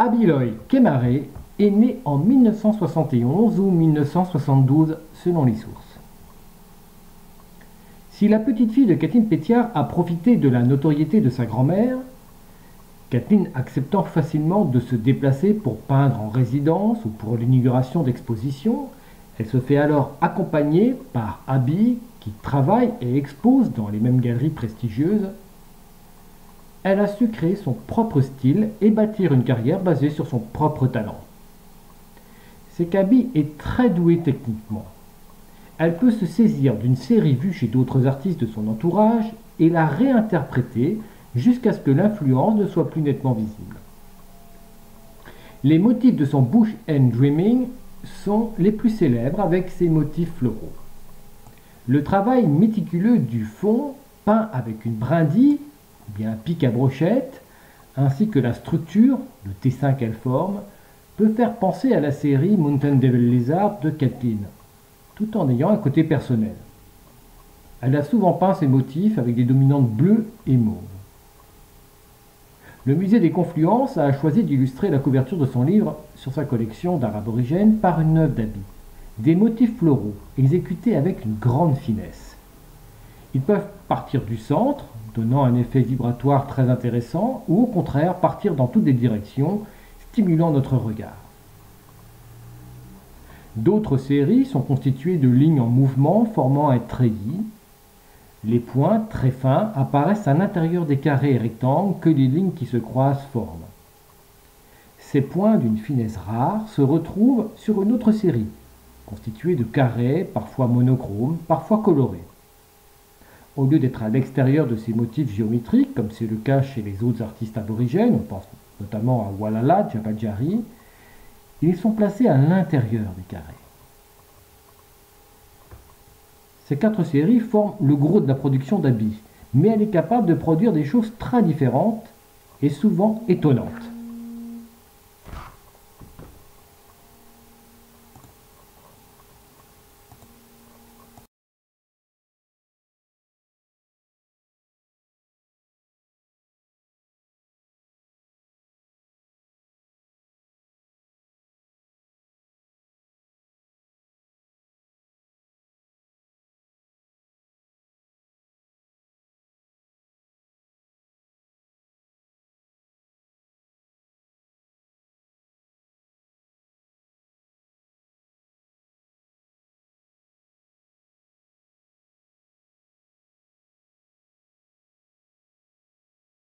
Abiloy Kemaré est né en 1971 ou 1972 selon les sources. Si la petite fille de Kathleen Pétiard a profité de la notoriété de sa grand-mère, Kathleen acceptant facilement de se déplacer pour peindre en résidence ou pour l'inauguration d'expositions, elle se fait alors accompagner par Abby qui travaille et expose dans les mêmes galeries prestigieuses. Elle a su créer son propre style et bâtir une carrière basée sur son propre talent. C'est qu'Abby est très douée techniquement. Elle peut se saisir d'une série vue chez d'autres artistes de son entourage et la réinterpréter jusqu'à ce que l'influence ne soit plus nettement visible. Les motifs de son Bush and Dreaming sont les plus célèbres avec ses motifs floraux. Le travail méticuleux du fond, peint avec une brindille, ou bien un pic à brochette, ainsi que la structure, le dessin qu'elle forme, peut faire penser à la série Mountain Devil Lizard de Kathleen, tout en ayant un côté personnel. Elle a souvent peint ses motifs avec des dominantes bleues et mauves. Le musée des Confluences a choisi d'illustrer la couverture de son livre sur sa collection d'art aborigène par une œuvre d'Abby. Des motifs floraux exécutés avec une grande finesse. Ils peuvent partir du centre, donnant un effet vibratoire très intéressant, ou au contraire partir dans toutes les directions, stimulant notre regard. D'autres séries sont constituées de lignes en mouvement formant un treillis. Les points, très fins, apparaissent à l'intérieur des carrés et rectangles que les lignes qui se croisent forment. Ces points d'une finesse rare se retrouvent sur une autre série, constituée de carrés, parfois monochromes, parfois colorés. Au lieu d'être à l'extérieur de ces motifs géométriques, comme c'est le cas chez les autres artistes aborigènes, on pense notamment à Walala, Jabajari, ils sont placés à l'intérieur des carrés. Ces 4 séries forment le gros de la production d'Abby, mais elle est capable de produire des choses très différentes et souvent étonnantes.